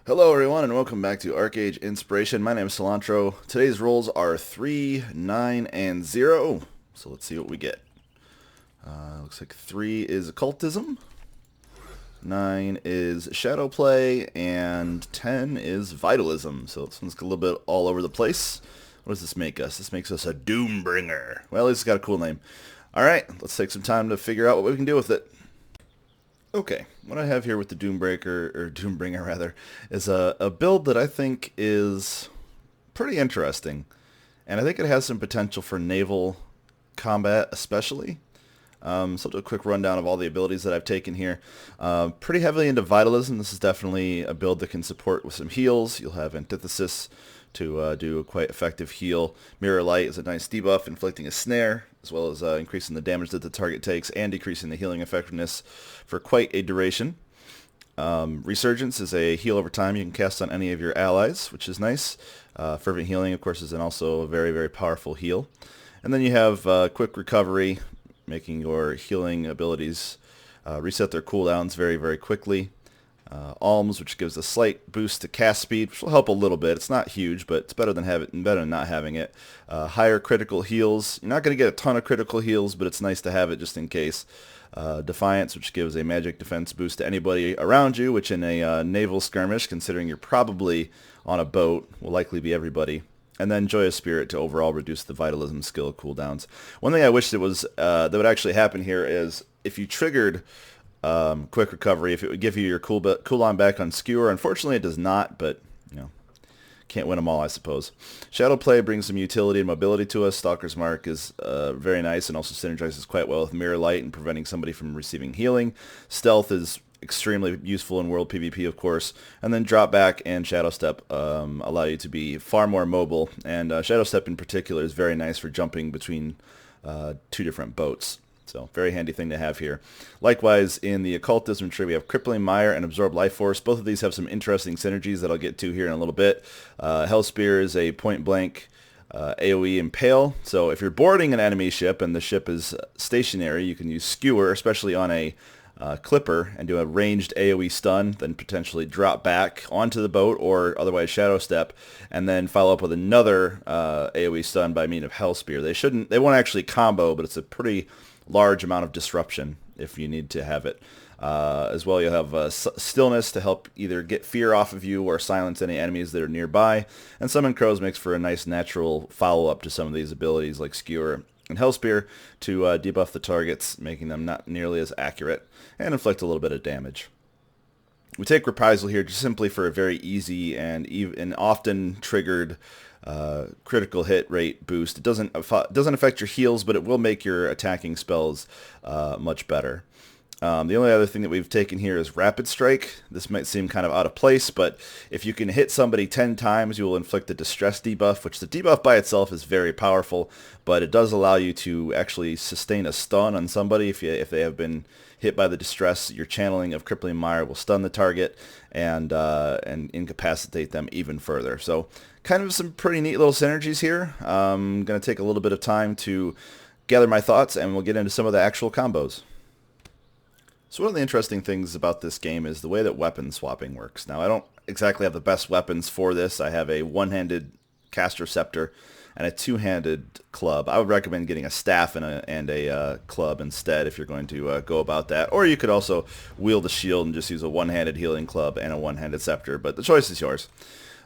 Hello everyone and welcome back to ArcheAge Inspiration. My name is Cilantro. Today's rolls are 3, 9, and 0. So let's see what we get. Looks like 3 is Occultism, 9 is Shadow Play, and 10 is Vitalism. So this one's a little bit all over the place. What does this make us? This makes us a Doombringer. Well, at least it's got a cool name. Alright, let's take some time to figure out what we can do with it. Okay, what I have here with the Doombringer rather, is a build that I think is pretty interesting. And I think it has some potential for naval combat especially. So I'll do a quick rundown of all the abilities that I've taken here. Pretty heavily into Vitalism. This is definitely a build that can support with some heals. You'll have Antithesis to do a quite effective heal. Mirror Light is a nice debuff, inflicting a snare, as well as increasing the damage that the target takes and decreasing the healing effectiveness for quite a duration. Resurgence is a heal over time you can cast on any of your allies, which is nice. Fervent Healing, of course, is also a very, very powerful heal. And then you have Quick Recovery, making your healing abilities reset their cooldowns very, very quickly. Alms, which gives a slight boost to cast speed, which will help a little bit. It's not huge, but it's better than not having it. Higher critical heals. You're not going to get a ton of critical heals, but it's nice to have it just in case. Defiance, which gives a magic defense boost to anybody around you, which in a naval skirmish, considering you're probably on a boat, will likely be everybody. And then Joyous Spirit to overall reduce the Vitalism skill cooldowns. One thing I wish that would actually happen here is if you triggered Quick Recovery, if it would give you your cooldown back on Skewer. Unfortunately, it does not, but you know, can't win them all, I suppose. Shadow Play brings some utility and mobility to us. Stalker's Mark is very nice and also synergizes quite well with Mirror Light and preventing somebody from receiving healing. Stealth is extremely useful in World PvP, of course. And then Drop Back and Shadow Step allow you to be far more mobile. And Shadow Step in particular is very nice for jumping between two different boats. So, very handy thing to have here. Likewise, in the Occultism tree, we have Crippling Mire and Absorb Life Force. Both of these have some interesting synergies that I'll get to here in a little bit. Hellspear is a point-blank AoE Impale. So, if you're boarding an enemy ship and the ship is stationary, you can use Skewer, especially on a Clipper, and do a ranged AoE stun, then potentially drop back onto the boat or otherwise Shadow Step, and then follow up with another AoE stun by means of Hellspear. They won't actually combo, but it's a pretty large amount of disruption if you need to have it. As well, you'll have Stillness to help either get fear off of you or silence any enemies that are nearby. And Summon Crows makes for a nice natural follow-up to some of these abilities like Skewer and Hellspear to debuff the targets, making them not nearly as accurate and inflict a little bit of damage. We take Reprisal here just simply for a very easy and often triggered critical hit rate boost. It doesn't affect your heals, but it will make your attacking spells much better. The only other thing that we've taken here is Rapid Strike. This might seem kind of out of place, but if you can hit somebody 10 times, you will inflict a Distress debuff, which the debuff by itself is very powerful, but it does allow you to actually sustain a stun on somebody. If they have been hit by the Distress, your channeling of Crippling Mire will stun the target and incapacitate them even further. So kind of some pretty neat little synergies here. I'm going to take a little bit of time to gather my thoughts, and we'll get into some of the actual combos. So one of the interesting things about this game is the way that weapon swapping works. Now, I don't exactly have the best weapons for this. I have a one-handed caster scepter and a two-handed club. I would recommend getting a staff and a club instead if you're going to go about that. Or you could also wield a shield and just use a one-handed healing club and a one-handed scepter, but the choice is yours.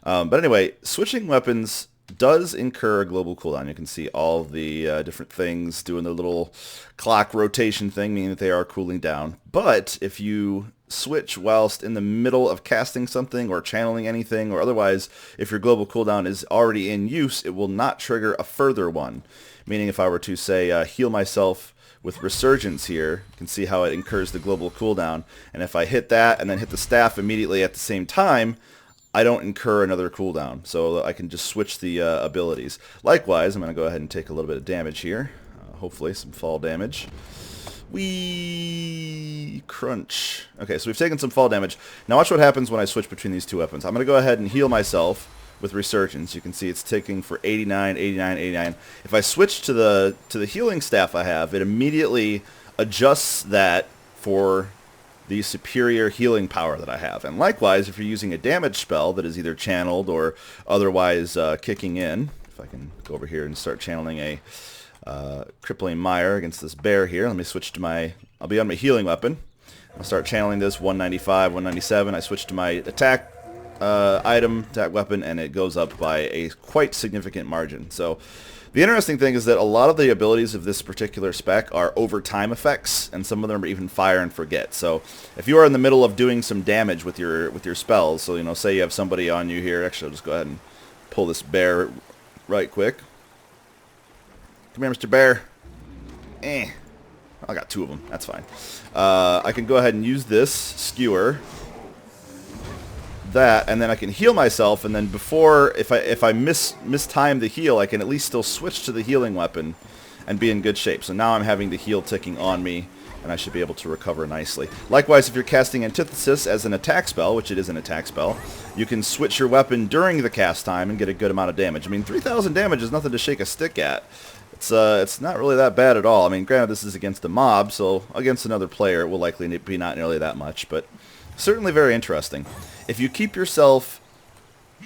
But anyway, switching weapons does incur a global cooldown. You can see all the different things doing the little clock rotation thing, meaning that they are cooling down. But if you switch whilst in the middle of casting something or channeling anything, or otherwise, if your global cooldown is already in use, it will not trigger a further one. Meaning if I were to, say, heal myself with Resurgence here, you can see how it incurs the global cooldown. And if I hit that and then hit the staff immediately at the same time, I don't incur another cooldown, so I can just switch the abilities. Likewise, I'm going to go ahead and take a little bit of damage here. Hopefully some fall damage. Wee crunch. Okay, so we've taken some fall damage. Now watch what happens when I switch between these two weapons. I'm going to go ahead and heal myself with Resurgence. You can see it's ticking for 89, 89, 89. If I switch to the healing staff I have, it immediately adjusts that for the superior healing power that I have. And likewise, if you're using a damage spell that is either channeled or otherwise kicking in, if I can go over here and start channeling a crippling mire against this bear here. Let me switch to my, I'll be on my healing weapon. I'll start channeling this 195, 197. I switch to my attack attack weapon, and it goes up by a quite significant margin. So the interesting thing is that a lot of the abilities of this particular spec are over time effects, and some of them are even fire and forget. So if you are in the middle of doing some damage with your spells, so say you have somebody on you here. Actually, I'll just go ahead and pull this bear right quick. Come here, Mr. Bear. I got two of them. That's fine. I can go ahead and use this skewer. That, and then I can heal myself, and then before, if I mistime the heal, I can at least still switch to the healing weapon and be in good shape. So now I'm having the heal ticking on me, and I should be able to recover nicely. Likewise, if you're casting Antithesis as an attack spell, which it is an attack spell, you can switch your weapon during the cast time and get a good amount of damage. I mean, 3,000 damage is nothing to shake a stick at. It's not really that bad at all. I mean, granted, this is against a mob, so against another player, it will likely be not nearly that much, but certainly very interesting. If you keep yourself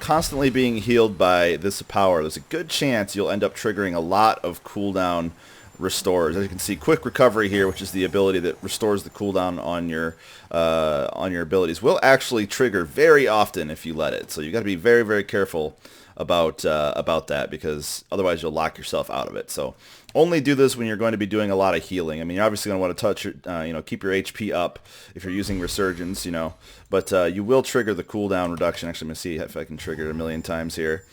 constantly being healed by this power, there's a good chance you'll end up triggering a lot of cooldown restores. As you can see, quick recovery here, which is the ability that restores the cooldown on your abilities, will actually trigger very often if you let it. So you got to be very, very careful about that, because otherwise you'll lock yourself out of it. So only do this when you're going to be doing a lot of healing. I mean, you're obviously going to want to touch your, keep your HP up if you're using Resurgence, but you will trigger the cooldown reduction. Actually, I'm going to see if I can trigger it a million times here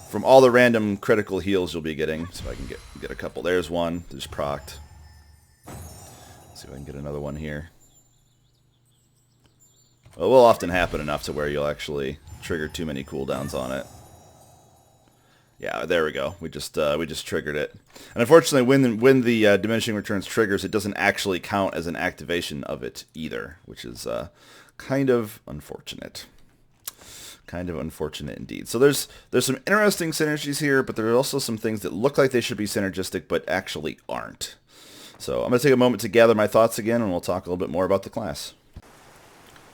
from all the random critical heals you'll be getting. So if I can get a couple. There's one. There's procced. Let's see if I can get another one here. Well, it will often happen enough to where you'll actually trigger too many cooldowns on it. Yeah, there we go. We just triggered it. And unfortunately, when the diminishing returns triggers, it doesn't actually count as an activation of it either, which is kind of unfortunate. Kind of unfortunate indeed. So there's some interesting synergies here, but there are also some things that look like they should be synergistic, but actually aren't. So I'm going to take a moment to gather my thoughts again, and we'll talk a little bit more about the class.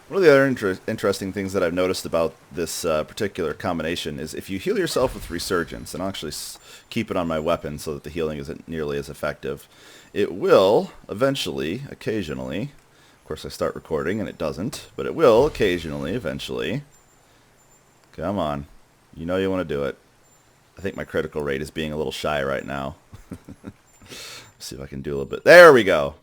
One of the other interesting things that I've noticed about this particular combination is if you heal yourself with Resurgence, and I'll actually keep it on my weapon so that the healing isn't nearly as effective, it will eventually, occasionally, of course I start recording and it doesn't, but it will occasionally, eventually, come on, you know you want to do it. I think my critical rate is being a little shy right now. Let's see if I can do a little bit. There we go.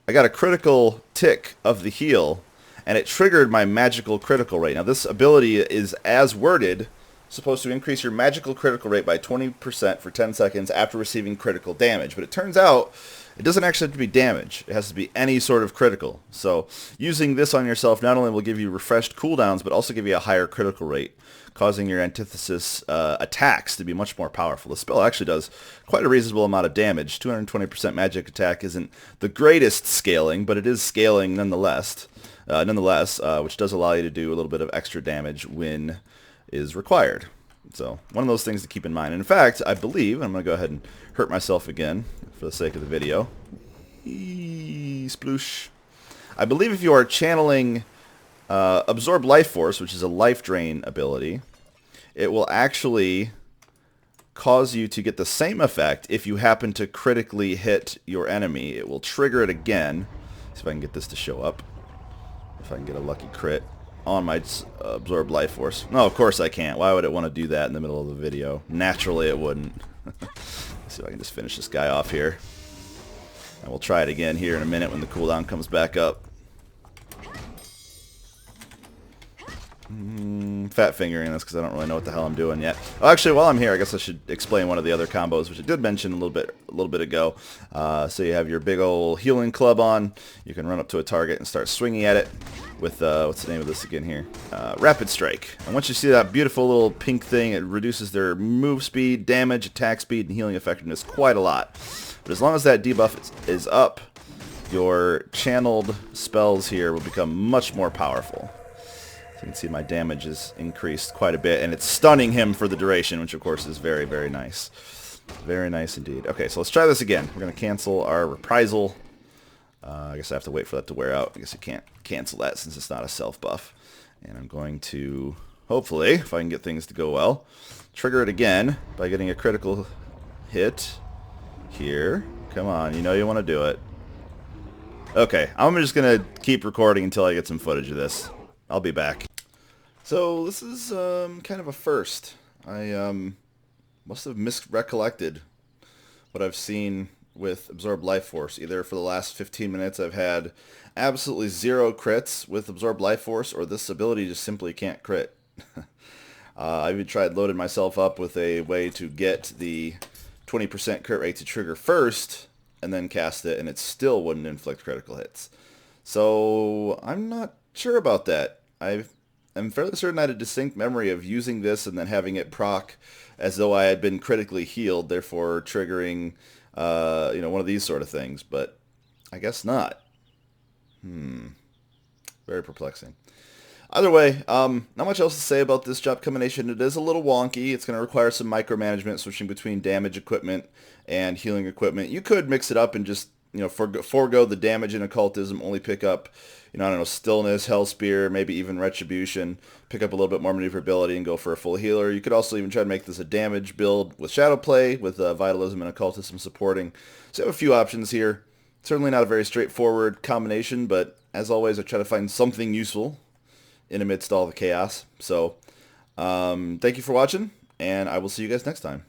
I got a critical tick of the heal, and it triggered my magical critical rate. Now this ability is, as worded, supposed to increase your magical critical rate by 20% for 10 seconds after receiving critical damage. But it turns out it doesn't actually have to be damage. It has to be any sort of critical. So using this on yourself not only will give you refreshed cooldowns, but also give you a higher critical rate, causing your Antithesis attacks to be much more powerful. The spell actually does quite a reasonable amount of damage. 220% magic attack isn't the greatest scaling, but it is scaling nonetheless. Which does allow you to do a little bit of extra damage when is required. So one of those things to keep in mind. And in fact, I believe, and I'm going to go ahead and hurt myself again for the sake of the video. Sploosh. I believe if you are channeling Absorb Life Force, which is a life drain ability, it will actually cause you to get the same effect if you happen to critically hit your enemy. It will trigger it again. See if I can get this to show up. If I can get a lucky crit on my Absorb Life Force. No, of course I can't. Why would it want to do that in the middle of the video? Naturally it wouldn't. Let's see if I can just finish this guy off here. And we'll try it again here in a minute when the cooldown comes back up. Fat fingering this because I don't really know what the hell I'm doing yet. Oh, actually, while I'm here, I guess I should explain one of the other combos, which I did mention a little bit ago. So you have your big old healing club on. You can run up to a target and start swinging at it with what's the name of this again here? Rapid Strike. And once you see that beautiful little pink thing, it reduces their move speed, damage, attack speed, and healing effectiveness quite a lot. But as long as that debuff is up, your channeled spells here will become much more powerful. You can see my damage is increased quite a bit, and it's stunning him for the duration, which of course is very, very nice. Very nice indeed. Okay, so let's try this again. We're going to cancel our reprisal I guess I have to wait for that to wear out. I guess I can't cancel that since it's not a self buff. And I'm going to, hopefully, if I can get things to go well, trigger it again by getting a critical hit here. Come on, you know you want to do it. Okay, I'm just going to keep recording until I get some footage of this. I'll be back. So this is kind of a first. I must have misrecollected what I've seen with Absorb Life Force. Either for the last 15 minutes I've had absolutely 0 crits with Absorb Life Force, or this ability just simply can't crit. I even tried loading myself up with a way to get the 20% crit rate to trigger first and then cast it, and it still wouldn't inflict critical hits. So I'm not sure about that. I'm fairly certain I had a distinct memory of using this and then having it proc as though I had been critically healed, therefore triggering one of these sort of things, but I guess not. Very perplexing. Either way, not much else to say about this job combination. It is a little wonky. It's going to require some micromanagement, switching between damage equipment and healing equipment. You could mix it up and just, forego the damage and occultism, only pick up, I don't know, stillness, hell spear, maybe even retribution, pick up a little bit more maneuverability and go for a full healer. You could also even try to make this a damage build with shadow play, with vitalism and occultism supporting. So you have a few options here. Certainly not a very straightforward combination, but as always, I try to find something useful in amidst all the chaos. So thank you for watching, and I will see you guys next time.